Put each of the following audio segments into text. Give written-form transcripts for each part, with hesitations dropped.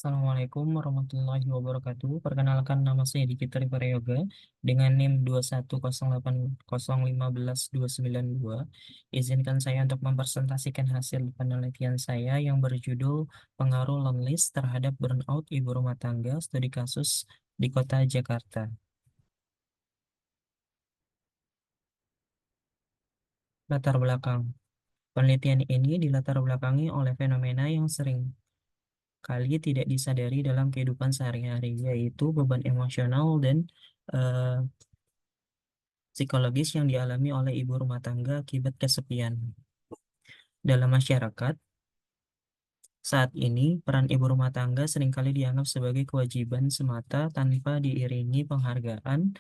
Assalamualaikum warahmatullahi wabarakatuh. Perkenalkan, nama saya Diki Prayoga dengan NIM 21080151292. Izinkan saya untuk mempresentasikan hasil penelitian saya yang berjudul Pengaruh Loneliness terhadap Burnout Ibu Rumah Tangga, Studi Kasus di Kota Jakarta. Latar belakang. Penelitian ini dilatar belakangi oleh fenomena yang sering kali tidak disadari dalam kehidupan sehari-hari, yaitu beban emosional dan eh, psikologis yang dialami oleh ibu rumah tangga akibat kesepian. Dalam masyarakat, saat ini peran ibu rumah tangga seringkali dianggap sebagai kewajiban semata tanpa diiringi penghargaan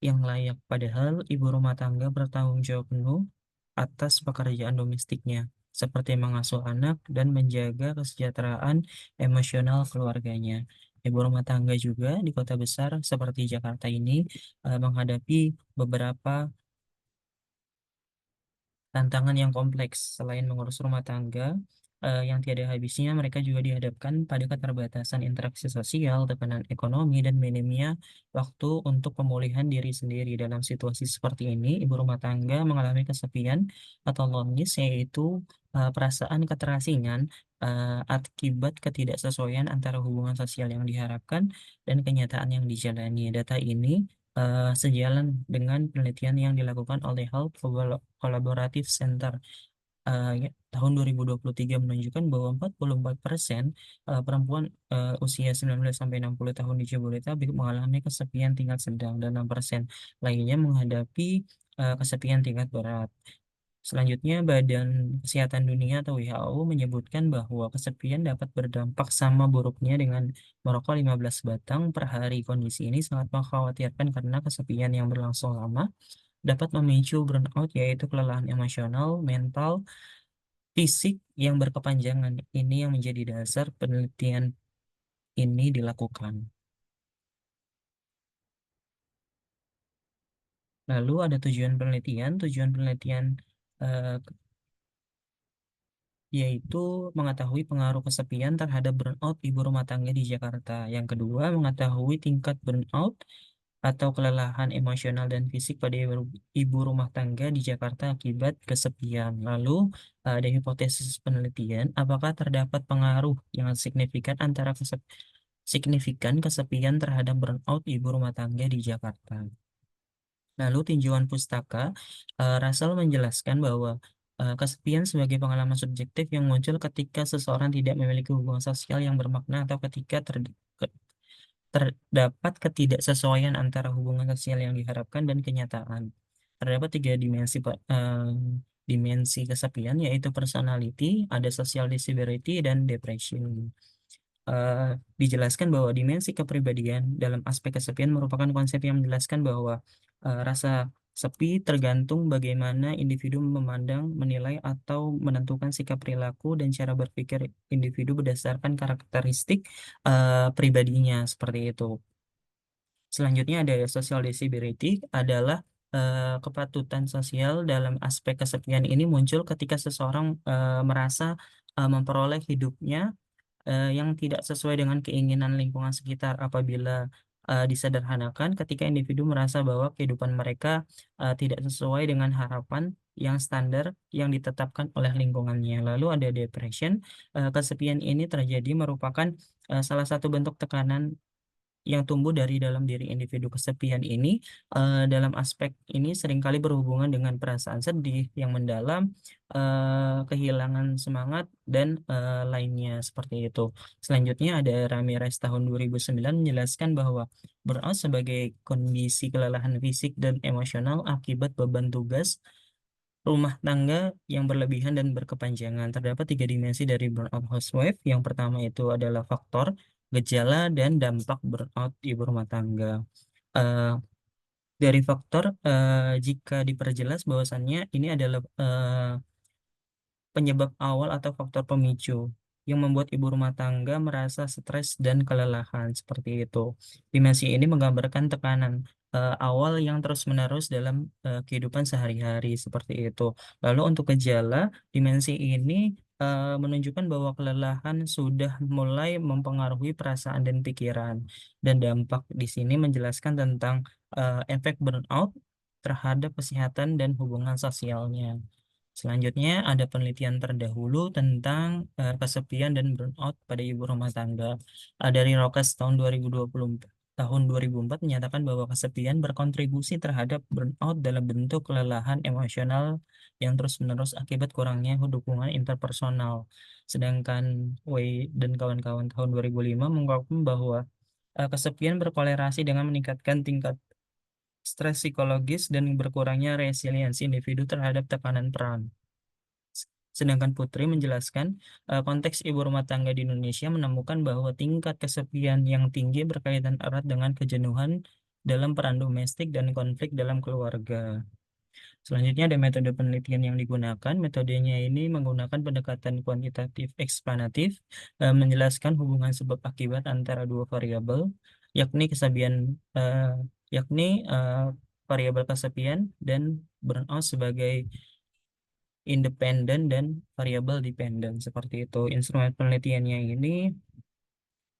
yang layak. Padahal ibu rumah tangga bertanggung jawab penuh atas pekerjaan domestiknya, seperti mengasuh anak dan menjaga kesejahteraan emosional keluarganya. Ibu rumah tangga juga di kota besar seperti Jakarta ini menghadapi beberapa tantangan yang kompleks. Selain mengurus rumah tangga yang tiada habisnya, mereka juga dihadapkan pada keterbatasan interaksi sosial, tekanan ekonomi, dan minimnya waktu untuk pemulihan diri sendiri. Dalam situasi seperti ini, ibu rumah tangga mengalami kesepian atau loneliness, yaitu perasaan keterasingan akibat ketidaksesuaian antara hubungan sosial yang diharapkan dan kenyataan yang dijalani. Data ini sejalan dengan penelitian yang dilakukan oleh Health Collaborative Center tahun 2023 menunjukkan bahwa 44% perempuan usia 19 sampai 60 tahun di Jabodetabek mengalami kesepian tingkat sedang dan 6% lainnya menghadapi kesepian tingkat berat. Selanjutnya, Badan Kesehatan Dunia atau WHO menyebutkan bahwa kesepian dapat berdampak sama buruknya dengan merokok 15 batang per hari. Kondisi ini sangat mengkhawatirkan karena kesepian yang berlangsung lama dapat memicu burnout, yaitu kelelahan emosional, mental, fisik yang berkepanjangan. Ini yang menjadi dasar penelitian ini dilakukan. Lalu ada tujuan penelitian. Tujuan penelitian eh, yaitu mengetahui pengaruh kesepian terhadap burnout ibu rumah tangga di Jakarta. Yang kedua, mengetahui tingkat burnout atau kelelahan emosional dan fisik pada ibu rumah tangga di Jakarta akibat kesepian. Lalu, ada hipotesis penelitian, apakah terdapat pengaruh yang signifikan antara signifikan kesepian terhadap burnout ibu rumah tangga di Jakarta. Lalu tinjauan pustaka, Russell menjelaskan bahwa kesepian sebagai pengalaman subjektif yang muncul ketika seseorang tidak memiliki hubungan sosial yang bermakna atau ketika ke- terdapat ketidaksesuaian antara hubungan sosial yang diharapkan dan kenyataan. Terdapat tiga dimensi dimensi kesepian, yaitu personality, ada social disability, dan depression. eh, Dijelaskan bahwa dimensi kepribadian dalam aspek kesepian merupakan konsep yang menjelaskan bahwa rasa sepi tergantung bagaimana individu memandang, menilai, atau menentukan sikap perilaku dan cara berpikir individu berdasarkan karakteristik pribadinya seperti itu. Selanjutnya ada social disability adalah kepatutan sosial dalam aspek kesepian ini muncul ketika seseorang merasa memperoleh hidupnya yang tidak sesuai dengan keinginan lingkungan sekitar. Apabila disederhanakan, ketika individu merasa bahwa kehidupan mereka tidak sesuai dengan harapan yang standar yang ditetapkan oleh lingkungannya. Lalu ada depression. Kesepian ini terjadi merupakan salah satu bentuk tekanan yang tumbuh dari dalam diri individu. Kesepian ini dalam aspek ini seringkali berhubungan dengan perasaan sedih yang mendalam, kehilangan semangat, dan lainnya seperti itu. Selanjutnya ada Ramirez tahun 2009 menjelaskan bahwa burnout sebagai kondisi kelelahan fisik dan emosional akibat beban tugas rumah tangga yang berlebihan dan berkepanjangan. Terdapat tiga dimensi dari burnout housewife. Yang pertama itu adalah faktor, gejala, dan dampak burnout ibu rumah tangga. Eh, dari faktor, jika diperjelas bahwasannya ini adalah penyebab awal atau faktor pemicu yang membuat ibu rumah tangga merasa stres dan kelelahan seperti itu. Dimensi ini menggambarkan tekanan awal yang terus-menerus dalam kehidupan sehari-hari seperti itu. Lalu untuk gejala, dimensi ini menunjukkan bahwa kelelahan sudah mulai mempengaruhi perasaan dan pikiran. Dan dampak di sini menjelaskan tentang efek burnout terhadap kesehatan dan hubungan sosialnya. Selanjutnya ada penelitian terdahulu tentang kesepian dan burnout pada ibu rumah tangga. Dari Rokes tahun 2004 menyatakan bahwa kesepian berkontribusi terhadap burnout dalam bentuk kelelahan emosional yang terus-menerus akibat kurangnya dukungan interpersonal. Sedangkan Wei dan kawan-kawan tahun 2005 mengungkapkan bahwa kesepian berkolerasi dengan meningkatkan tingkat stres psikologis dan berkurangnya resiliensi individu terhadap tekanan peran. Sedangkan Putri menjelaskan konteks ibu rumah tangga di Indonesia menemukan bahwa tingkat kesepian yang tinggi berkaitan erat dengan kejenuhan dalam peran domestik dan konflik dalam keluarga. Selanjutnya ada metode penelitian yang digunakan. Metodenya ini menggunakan pendekatan kuantitatif eksplanatif, menjelaskan hubungan sebab akibat antara dua variabel, yakni kesepian, yakni variabel kesepian dan burnout sebagai independen dan variabel dependen seperti itu. Instrumen penelitiannya ini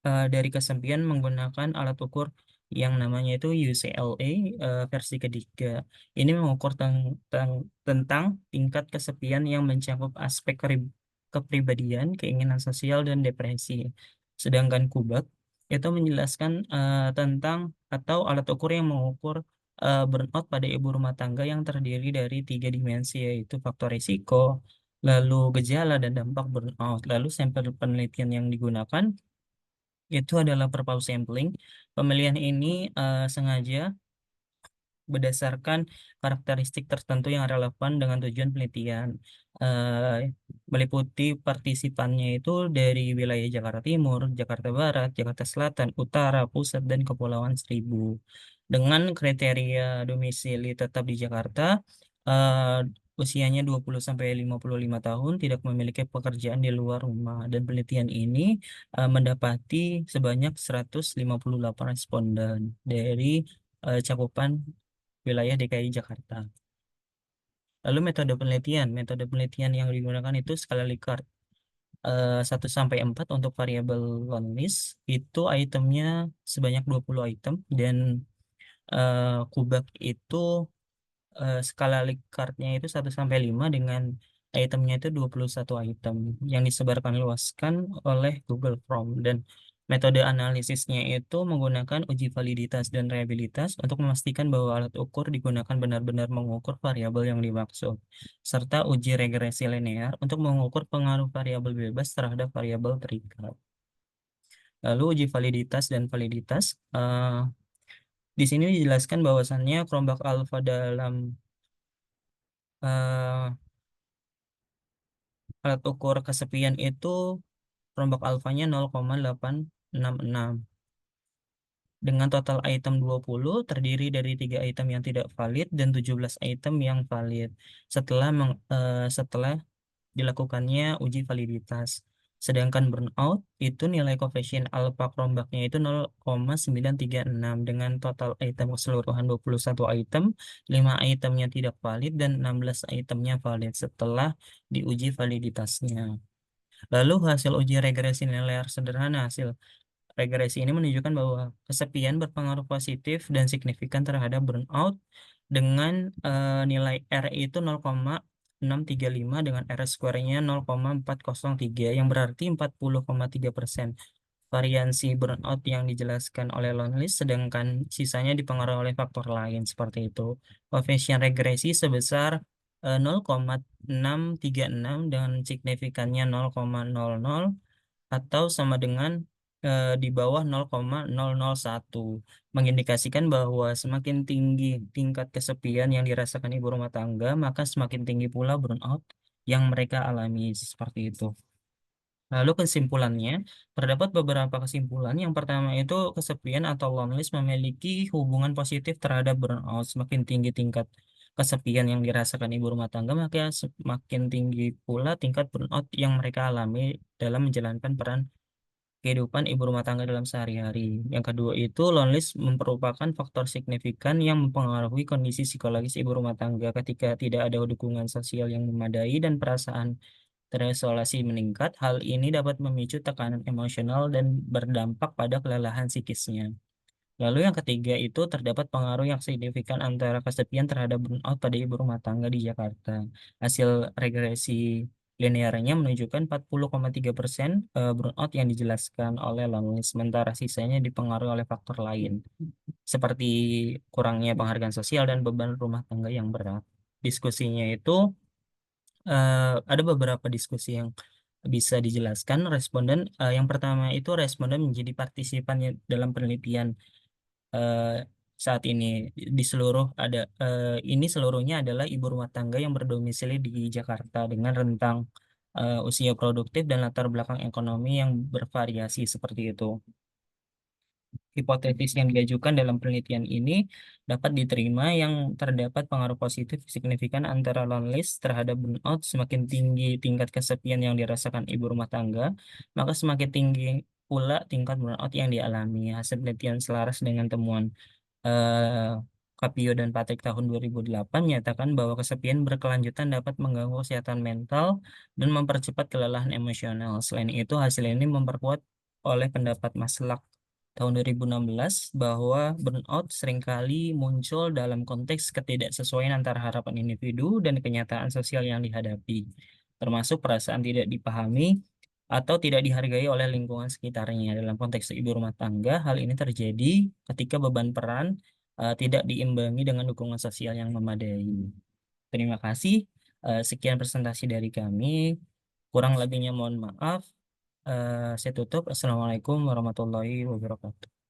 dari kesepian menggunakan alat ukur yang namanya itu UCLA versi ketiga. Ini mengukur tentang tingkat kesepian yang mencakup aspek kepribadian, keinginan sosial, dan depresi. Sedangkan Kubak itu menjelaskan tentang atau alat ukur yang mengukur burnout pada ibu rumah tangga yang terdiri dari tiga dimensi, yaitu faktor risiko, lalu gejala dan dampak burnout. Lalu sampel penelitian yang digunakan itu adalah purpose sampling. Pemilihan ini sengaja berdasarkan karakteristik tertentu yang relevan dengan tujuan penelitian. Meliputi partisipannya itu dari wilayah Jakarta Timur, Jakarta Barat, Jakarta Selatan, Utara, Pusat, dan Kepulauan Seribu. Dengan kriteria domisili tetap di Jakarta, eh, usianya 20 sampai 55 tahun, tidak memiliki pekerjaan di luar rumah. Dan penelitian ini mendapati sebanyak 158 responden dari cakupan wilayah DKI Jakarta. Lalu metode penelitian yang digunakan itu skala Likert 1 sampai 4 untuk variabel lonelist itu itemnya sebanyak 20 item dan kubak itu skala Likert-nya itu 1 sampai 5 dengan itemnya itu 21 item yang disebarkan luaskan oleh Google Form dan metode analisisnya itu menggunakan uji validitas dan reliabilitas untuk memastikan bahwa alat ukur digunakan benar-benar mengukur variabel yang dimaksud serta uji regresi linear untuk mengukur pengaruh variabel bebas terhadap variabel terikat. Lalu uji validitas dan validitas di sini dijelaskan bahwasannya kelompok alfa dalam eh, alat ukur kesepian itu rombak alfanya 0,866 dengan total item 20 terdiri dari 3 item yang tidak valid dan 17 item yang valid setelah dilakukannya uji validitas. Sedangkan burnout itu nilai koefisien alfa kerombaknya itu 0,936 dengan total item keseluruhan 21 item, 5 itemnya tidak valid dan 16 itemnya valid setelah diuji validitasnya. Lalu hasil uji regresi linear sederhana. Hasil regresi ini menunjukkan bahwa kesepian berpengaruh positif dan signifikan terhadap burnout dengan nilai R itu 0,635 dengan R square-nya 0,403 yang berarti 40,3%. Variansi burnout yang dijelaskan oleh Lonelist sedangkan sisanya dipengaruhi oleh faktor lain seperti itu. Koefisien regresi sebesar 0,636 dengan signifikannya 0,00 atau sama dengan di bawah 0,001 mengindikasikan bahwa semakin tinggi tingkat kesepian yang dirasakan ibu rumah tangga maka semakin tinggi pula burnout yang mereka alami seperti itu. Lalu kesimpulannya, terdapat beberapa kesimpulan. Yang pertama itu kesepian atau loneliness memiliki hubungan positif terhadap burnout. Semakin tinggi tingkat kesepian yang dirasakan ibu rumah tangga, maka semakin tinggi pula tingkat burnout yang mereka alami dalam menjalankan peran kehidupan ibu rumah tangga dalam sehari-hari. Yang kedua itu loneliness merupakan faktor signifikan yang mempengaruhi kondisi psikologis ibu rumah tangga ketika tidak ada dukungan sosial yang memadai dan perasaan terisolasi meningkat, hal ini dapat memicu tekanan emosional dan berdampak pada kelelahan psikisnya. Lalu yang ketiga itu terdapat pengaruh yang signifikan antara kesepian terhadap burnout pada ibu rumah tangga di Jakarta. Hasil regresi linearnya menunjukkan 40,3% burnout yang dijelaskan oleh loneliness, sementara sisanya dipengaruhi oleh faktor lain, seperti kurangnya penghargaan sosial dan beban rumah tangga yang berat. Diskusinya itu ada beberapa diskusi yang bisa dijelaskan. Yang pertama itu responden menjadi partisipan dalam penelitian eh, saat ini di seluruh ada ini seluruhnya adalah ibu rumah tangga yang berdomisili di Jakarta dengan rentang usia produktif dan latar belakang ekonomi yang bervariasi seperti itu. Hipotesis yang diajukan dalam penelitian ini dapat diterima yang terdapat pengaruh positif signifikan antara loneliness terhadap burnout. Semakin tinggi tingkat kesepian yang dirasakan ibu rumah tangga, maka semakin tinggi pula tingkat burnout yang dialami. Hasil penelitian selaras dengan temuan eh, Capio dan Patrick tahun 2008 menyatakan bahwa kesepian berkelanjutan dapat mengganggu kesehatan mental dan mempercepat kelelahan emosional. Selain itu, hasil ini memperkuat oleh pendapat Maslach tahun 2016 bahwa burnout seringkali muncul dalam konteks ketidaksesuaian antara harapan individu dan kenyataan sosial yang dihadapi, termasuk perasaan tidak dipahami atau tidak dihargai oleh lingkungan sekitarnya. Dalam konteks ibu rumah tangga, hal ini terjadi ketika beban peran tidak diimbangi dengan dukungan sosial yang memadai. Terima kasih. Sekian presentasi dari kami. Kurang lebihnya mohon maaf. Saya tutup. Assalamualaikum warahmatullahi wabarakatuh.